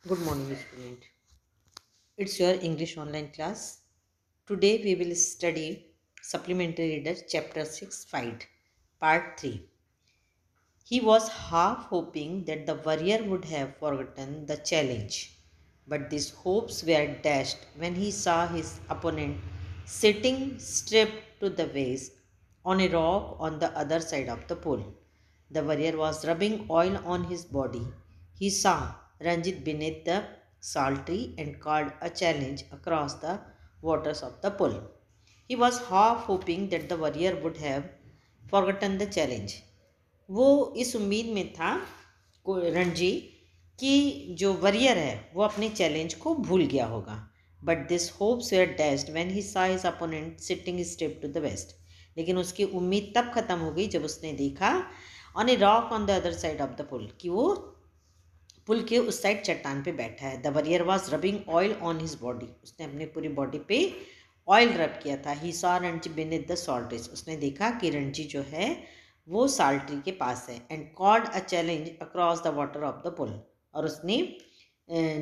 Good morning, student. It's your English online class. Today we will study Supplementary Reader Chapter 6 Fight, Part 3. He was half hoping that the warrior would have forgotten the challenge, but these hopes were dashed when he saw his opponent sitting stripped to the waist on a rock on the other side of the pool. The warrior was rubbing oil on his body. He saw Ranjit beneath the salt tree and called a challenge across the waters of the pool. He was half hoping that the warrior would have forgotten the challenge. वो इस उम्मीद में था रणजी कि जो warrior है वो अपने चैलेंज को भूल गया होगा. But this hopes were dashed when he saw his opponent sitting step to the west. लेकिन उसकी उम्मीद तब खत्म हो गई जब उसने देखा on a rock on the other side of the pool कि वो पुल के उस साइड चट्टान पे बैठा है. The warrior was rubbing oil on his body. उसने अपनी पूरी बॉडी पे ऑयल रब किया था. He saw Ranji beneath the salt tree. उसने देखा कि रणजी जो है वो साल्ट ट्री के पास है. And called a challenge across the water of the pool. और उसने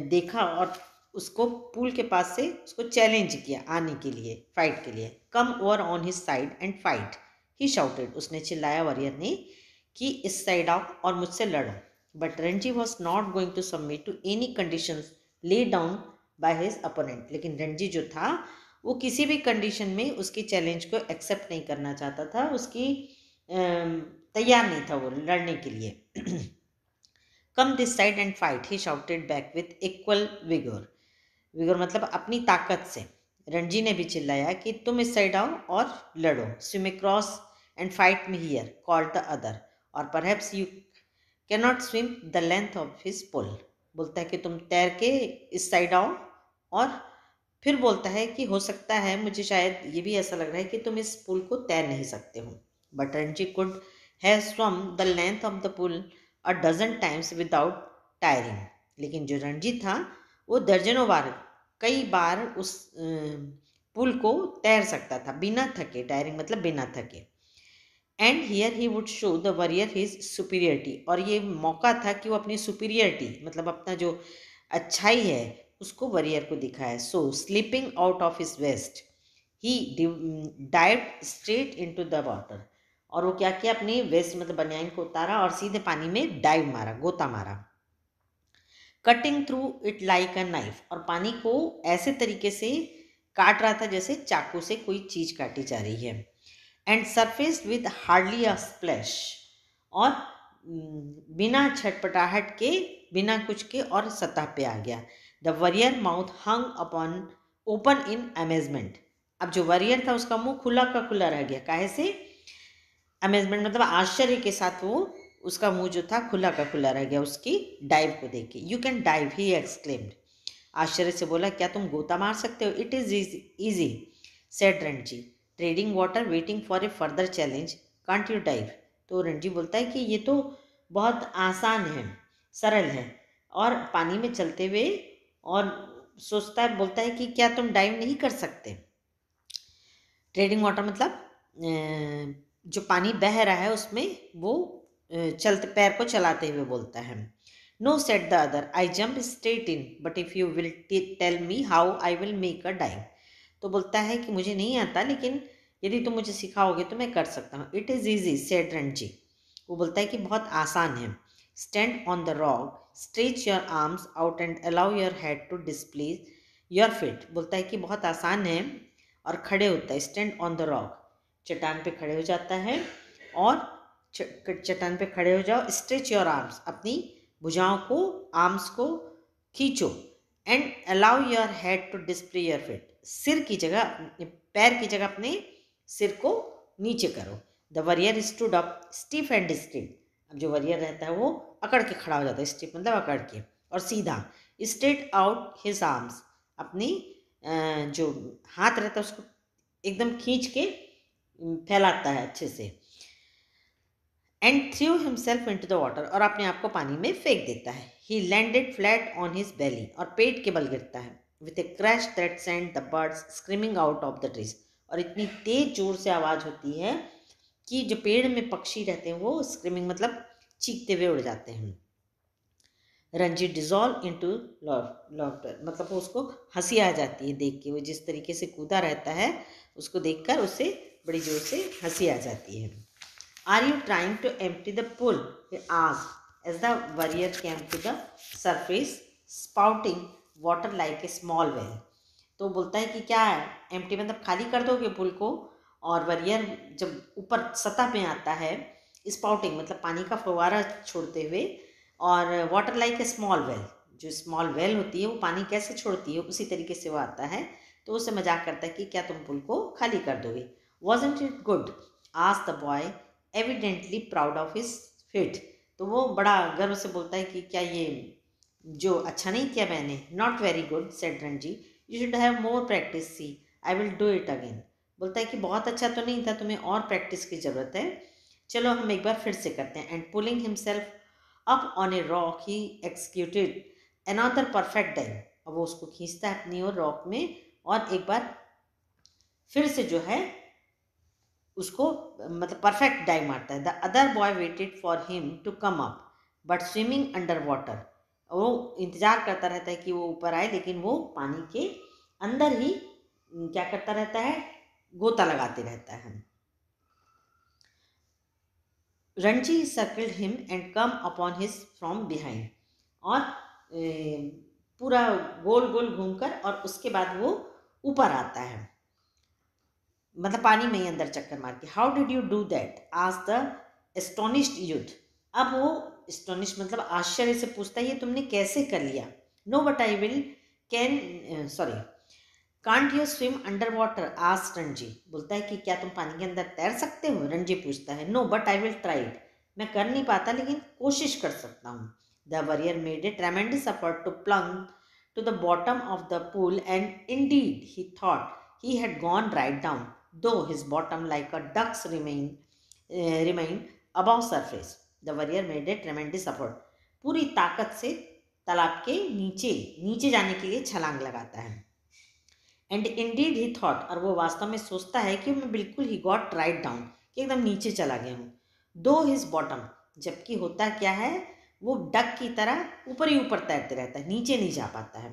देखा और उसको पुल के पास से उसको चैलेंज किया आने के लिए, फाइट के लिए. Come over on his side and fight, he shouted. उसने चिल्लाया वॉरियर ने कि इस साइड आओ और मुझसे लड़ो. But Ranji was not going to submit to any condition laid down by his opponent. लेकिन रणजी जो था वो किसी भी कंडीशन में उसकी चैलेंज को एक्सेप्ट नहीं करना चाहता था. उसकी तैयार नहीं था वो लड़ने के लिए. Come this side and fight, he shouted back with equal vigour. Vigour मतलब अपनी ताकत से. रणजी ने भी चिल्लाया कि तुम इस साइड आओ और लड़ो. Swim across and fight me here, called the other. और perhaps you can not swim the length of his pool. बोलता है कि तुम तैर के इस साइड आओ. और फिर बोलता है कि हो सकता है, मुझे शायद ये भी ऐसा लग रहा है कि तुम इस पुल को तैर नहीं सकते हो. But Ranji could have swum the length of the pool a dozen times without tiring. लेकिन जो रणजी था वो दर्जनों बार, कई बार उस पुल को तैर सकता था बिना थके. टायरिंग मतलब बिना थके. And here he would show the warrior his superiority. और ये मौका था कि वो अपनी सुपीरियरिटी मतलब अपना जो अच्छाई है उसको वॉरियर को दिखाए. So slipping out of his vest, he dived straight into the water. और वो क्या किया, अपनी वेस्ट मतलब बनियान को उतारा और सीधे पानी में डाइव मारा, गोता मारा. Cutting through it like a knife. और पानी को ऐसे तरीके से काट रहा था जैसे चाकू से कोई चीज काटी जा रही है. And surfaced with hardly a splash. और बिना छटपटाहट के, बिना कुछ के, और सतह पे आ गया. The warrior mouth hung upon open in amazement. अब जो वरियर था उसका मुंह खुला का खुला रह गया. काहे से? अमेजमेंट मतलब आश्चर्य के साथ वो उसका मुंह जो था खुला का खुला रह गया उसकी डाइव को देख के. You can dive, he exclaimed. आश्चर्य से बोला, क्या तुम गोता मार सकते हो? It is easy, said Ranji, trading water waiting for a further challenge, can't you dive. तो रणजी बोलता है कि ये तो बहुत आसान है, सरल है, और पानी में चलते हुए, और सोचता है, बोलता है कि क्या तुम डाइव नहीं कर सकते. ट्रेडिंग वाटर मतलब जो पानी बह रहा है उसमें वो चलते, पैर को चलाते हुए बोलता है. No, said the other, I jump straight in, but if you will tell me how I will make a dive. तो बोलता है कि मुझे नहीं आता, लेकिन यदि तुम मुझे सिखाओगे तो मैं कर सकता हूँ. It is easy, said Ranji. वो बोलता है कि बहुत आसान है. Stand on the rock, stretch your arms out and allow your head to display your feet. बोलता है कि बहुत आसान है और खड़े होता है. स्टैंड ऑन द रॉक, चट्टान पे खड़े हो जाता है, और चट्टान पे खड़े हो जाओ. स्ट्रेच योर आर्म्स, अपनी भुजाओं को, आर्म्स को खींचो. And allow your head to display your feet. सिर की जगह, पैर की जगह अपने सिर को नीचे करो. The warrior stood up stiff and straight. अब जो वरियर रहता है वो अकड़ के खड़ा हो जाता है. स्टिफ मतलब अकड़ के और सीधा. स्ट्रेट आउट हिज आर्म्स, अपनी जो हाथ रहता है उसको एकदम खींच के फैलाता है अच्छे से. And threw himself into the water, और अपने आप को पानी में फेंक देता है. He landed flat on his belly, और पेट के बल गिरता है. With a crash that sent the birds screaming out of the trees. और इतनी तेज जोर से आवाज़ होती है कि जो पेड़ में पक्षी रहते हैं वो स्क्रीमिंग मतलब चीखते हुए उड़ जाते हैं. रंजी डिजॉल्व इनटू लॉफ्टर, मतलब उसको हंसी आ जाती है देख के, वो जिस तरीके से कूदा रहता है उसको देखकर उसे बड़ी जोर से हंसी आ जाती है। Are you trying to empty the pool, he asked as the warrior came to the surface spouting water like a small well। तो बोलता है कि क्या है एम्प्टी मतलब खाली कर दोगे पुल को, और वरियर जब ऊपर सतह पे आता है, स्पाउटिंग मतलब पानी का फव्वारा छोड़ते हुए, और water like a small well, जो स्मॉल वेल होती है वो पानी कैसे छोड़ती है उसी तरीके से वो आता है। तो उससे मजाक करता है कि क्या तुम पुल को खाली कर दोगे। Wasn't it good, asked the boy evidently proud of his fit. तो वो बड़ा गर्व से बोलता है कि क्या ये जो अच्छा नहीं किया मैंने। Not very good said Ranji, you should have more practice, see I will do it again. बोलता है कि बहुत अच्छा तो नहीं था, तुम्हें और प्रैक्टिस की ज़रूरत है, चलो हम एक बार फिर से करते हैं। And pulling himself up on a rock he executed another perfect dive. अब वो उसको खींचता है अपनी ओर रॉक में, और एक बार फिर से जो है उसको मतलब परफेक्ट डाइव मारता है। The other boy waited for him to come up but swimming under water. वो इंतजार करता रहता है कि वो ऊपर आए, लेकिन वो पानी के अंदर ही क्या करता रहता है, गोता लगाते रहता है। Ranji circled him and come upon his from behind, और पूरा गोल गोल घूमकर और उसके बाद वो ऊपर आता है, मतलब पानी में ही अंदर चक्कर मार के। How did you do that, आज द एस्टोनिश्ड यूथ। अब वो एस्टोनिश मतलब आश्चर्य से पूछता है ये तुमने कैसे कर लिया। No but I will can sorry can't you swim under water, asked Ranji. बोलता है कि क्या तुम पानी के अंदर तैर सकते हो, रणजी पूछता है। No but I will try it, मैं कर नहीं पाता लेकिन कोशिश कर सकता हूँ। The warrior made a tremendous effort to plunge to the bottom of the pool, and indeed he thought he had gone right down, though his bottom like a duck's remained above surface. The warrior made a tremendous effort, पूरी ताकत से तालाब के नीचे नीचे जाने के लिए छलांग लगाता है। एंड इंडीड ही थॉट, और वो वास्तव में सोचता है कि मैं बिल्कुल ही गॉट राइट डाउन, कि एकदम नीचे चला गया हूँ। दो हिज बॉटम, जबकि होता क्या है वो डक की तरह ऊपर ही ऊपर तैरते रहता है, नीचे नहीं जा पाता है।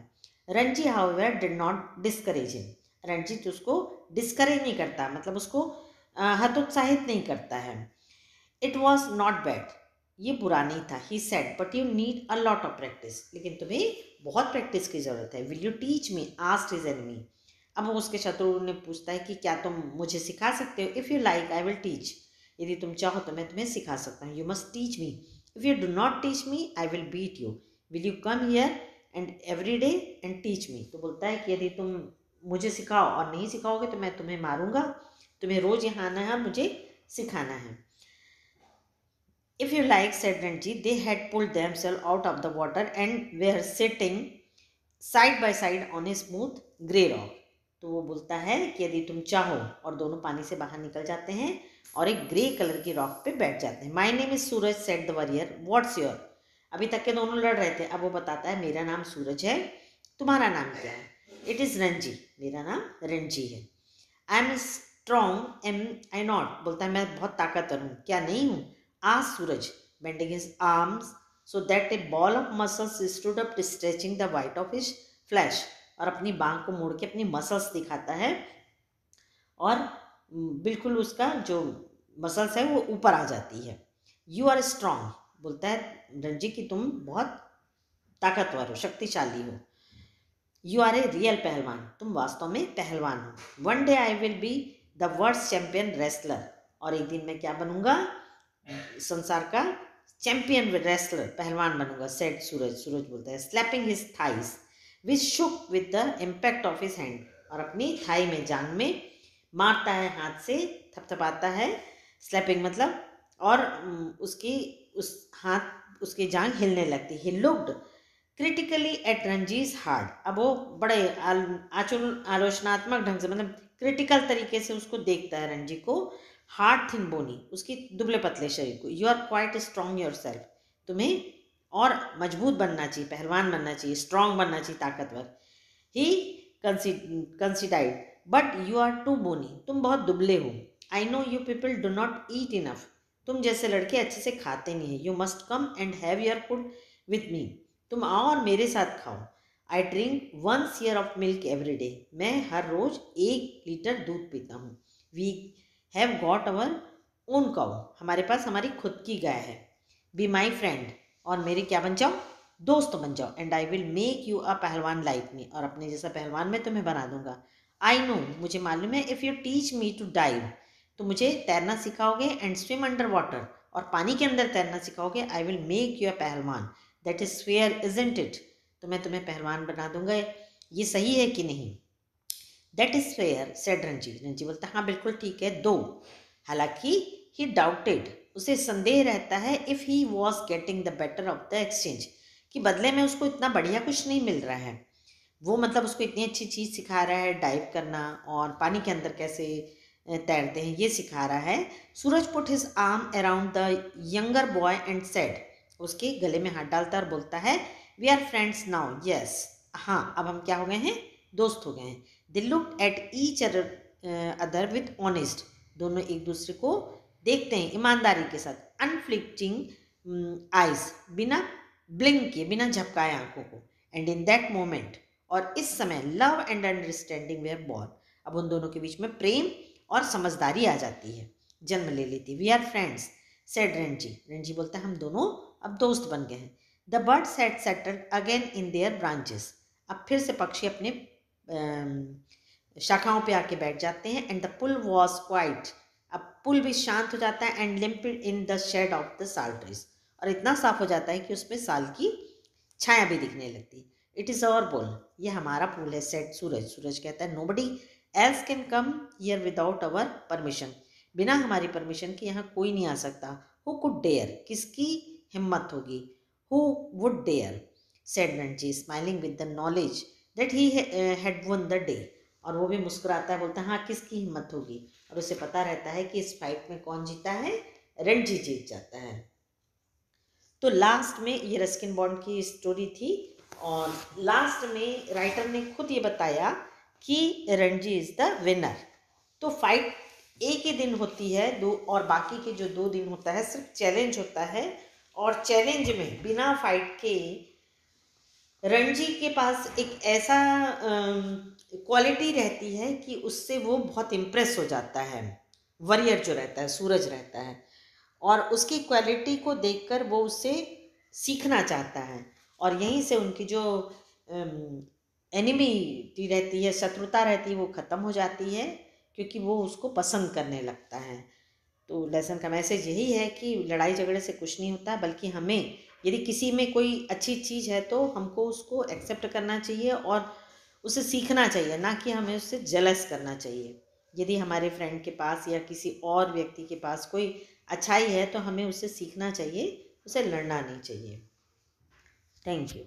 Ranji however did not discourage him, Ranji तो उसको डिस्करेज नहीं करता, मतलब उसको हतोत्साहित नहीं करता है। इट वॉज नॉट बैड, ये बुरा नहीं था। He said but you need a lot of practice, लेकिन तुम्हें बहुत प्रैक्टिस की जरूरत है। Will you teach me, asked his enemy. अब उसके शत्रु ने पूछता है कि क्या तुम मुझे सिखा सकते हो। If you like I will teach, यदि तुम चाहो तो मैं तुम्हें सिखा सकता हूँ। You must teach me, if you do not teach me I will beat you, will you come here and every day and teach me. तो बोलता है कि यदि तुम मुझे सिखाओ और नहीं सिखाओगे तो मैं तुम्हें मारूंगा, तुम्हें रोज यहाँ आना है, मुझे सिखाना है। If you like, said Ranji, they had pulled themselves out of the water and were sitting side by side on a smooth grey rock. तो वो बोलता है कि यदि तुम चाहो, और दोनों पानी से बाहर निकल जाते हैं और एक ग्रे कलर की रॉक पे बैठ जाते हैं। My name is Suraj, said the warrior, what's your. अभी तक के दोनों लड़ रहे थे, अब वो बताता है मेरा नाम सूरज है, तुम्हारा नाम क्या है। इट इज़ रणजी, मेरा नाम रणजी है। I am strong, am I not, बोलता है मैं बहुत ताकतवर हूँ, क्या नहीं हूँ। Asked Suraj, bending his arms so that a ball of muscles stood up, stretching the white of his flesh। और अपनी बांह को मोड़ के अपनी मसल्स दिखाता है, और बिल्कुल उसका जो मसल्स है वो ऊपर आ जाती है। यू आर स्ट्रॉन्ग, बोलता है रणजी कि तुम बहुत ताकतवर हो, शक्तिशाली हो। यू आर ए रियल पहलवान, तुम वास्तव में पहलवान हो। One day I will be the world champion wrestler, और एक दिन मैं क्या बनूंगा, संसार का चैंपियन रेसलर, पहलवान बनूंगा। सेड सूरज, सूरज बोलता है। Slapping his thighs which shook with the impact of his hand, और अपनी थाई में, जांग में मारता है, हाथ से थपथपाता है। स्लैपिंग मतलब, और उसकी उस हाथ उसकी जांग हिलने लगती। He looked critically at Ranji's hard, अब वो बड़े आलोचनात्मक ढंग से, मतलब क्रिटिकल तरीके से उसको देखता है रणजी को। हार्ड थिन बोनी, उसकी दुबले पतले शरीर को। You are quite strong yourself, तुम्हें और मजबूत बनना चाहिए, पहलवान बनना चाहिए, स्ट्रॉन्ग बनना चाहिए, ताकतवर। He conceded but you are too bony, तुम बहुत दुबले हो। I know you people do not eat enough, तुम जैसे लड़के अच्छे से खाते नहीं हैं। You must come and have your food with me, तुम आओ और मेरे साथ खाओ। I drink 1 seer of milk every day, मैं हर रोज 1 लीटर दूध पीता हूँ। We have got our own cow, हमारे पास हमारी खुद की गाय है। बी माई फ्रेंड, और मेरे क्या बन जाओ, दोस्त बन जाओ। And I will make you a पहलवान लाइक मी, और अपने जैसा पहलवान मैं तुम्हें बना दूंगा। आई नो, मुझे मालूम है, if you teach me to dive, तो मुझे तैरना सिखाओगे, एंड स्विम अंडर वाटर, और पानी के अंदर तैरना सिखाओगे, I will make you a pehlwan, that is fair isn't it, तो मैं तुम्हें पहलवान बना दूंगा, ये सही है कि नहीं। That is fair said Ranji, Ranji बोलता हाँ बिल्कुल ठीक है, दो। हालांकि ही डाउटेड, उसे संदेह रहता है, if he was getting the better of the exchange, कि बदले में उसको इतना बढ़िया कुछ नहीं मिल रहा है। वो मतलब उसको इतनी अच्छी चीज़ सिखा रहा है, डाइव करना और पानी के अंदर कैसे तैरते हैं ये सिखा रहा है। Suraj put his arm around the younger boy and said, उसके गले में हाथ डालता और बोलता है, we are friends now, yes, हाँ अब हम क्या हो गए हैं, दोस्त हो गए हैं। They looked at each other with honest, दोनों एक दूसरे को देखते हैं ईमानदारी के साथ, अनफ्लिक्टिंग आइज, बिना ब्लिंक किए, बिना झपकाए आंखों को। एंड इन दैट मोमेंट, और इस समय, love and understanding were born, अब उन दोनों के बीच में प्रेम और समझदारी आ जाती है, जन्म ले लेती। We are friends said Ranji, Ranji बोलता है हम दोनों अब दोस्त बन गए हैं। The birds had settled again in their branches, अब फिर से पक्षी अपने शाखाओं पे आके बैठ जाते हैं। And the pool was quiet, अब पुल भी शांत हो जाता है। And limpid in the shade of the sal trees, और इतना साफ हो जाता है कि उसमें साल की छाया भी दिखने लगती है। इट इज़ अवर पुल, ये हमारा पुल है, सेड सूरज, सूरज कहता है, nobody else can come here without our permission, बिना हमारी परमिशन के यहाँ कोई नहीं आ सकता। हु कुड डेयर, किसकी हिम्मत होगी, who would dare, said Ranji smiling with the knowledge that he had won the day, और वो भी मुस्कुराता है, बोलता है हाँ किसकी हिम्मत होगी, और उसे पता रहता है कि इस फाइट में कौन जीता है, रणजी जीत जाता है। तो लास्ट में ये रस्किन बॉन्ड की स्टोरी थी, और लास्ट में राइटर ने खुद ये बताया कि रणजी इज द विनर। तो फाइट एक ही दिन होती है, दो, और बाकी के जो 2 दिन होता है सिर्फ चैलेंज होता है, और चैलेंज में बिना फाइट के रणजी के पास एक ऐसा क्वालिटी रहती है कि उससे वो बहुत इम्प्रेस हो जाता है, वॉरियर जो रहता है, सूरज रहता है, और उसकी क्वालिटी को देखकर वो उससे सीखना चाहता है, और यहीं से उनकी जो एनिमिटी रहती है, शत्रुता रहती है, वो ख़त्म हो जाती है, क्योंकि वो उसको पसंद करने लगता है। तो लेसन का मैसेज यही है कि लड़ाई झगड़े से कुछ नहीं होता, बल्कि हमें यदि किसी में कोई अच्छी चीज़ है तो हमको उसको एक्सेप्ट करना चाहिए और उसे सीखना चाहिए, ना कि हमें उससे जेलस करना चाहिए। यदि हमारे फ्रेंड के पास या किसी और व्यक्ति के पास कोई अच्छाई है तो हमें उससे सीखना चाहिए, उसे लड़ना नहीं चाहिए। Thank you.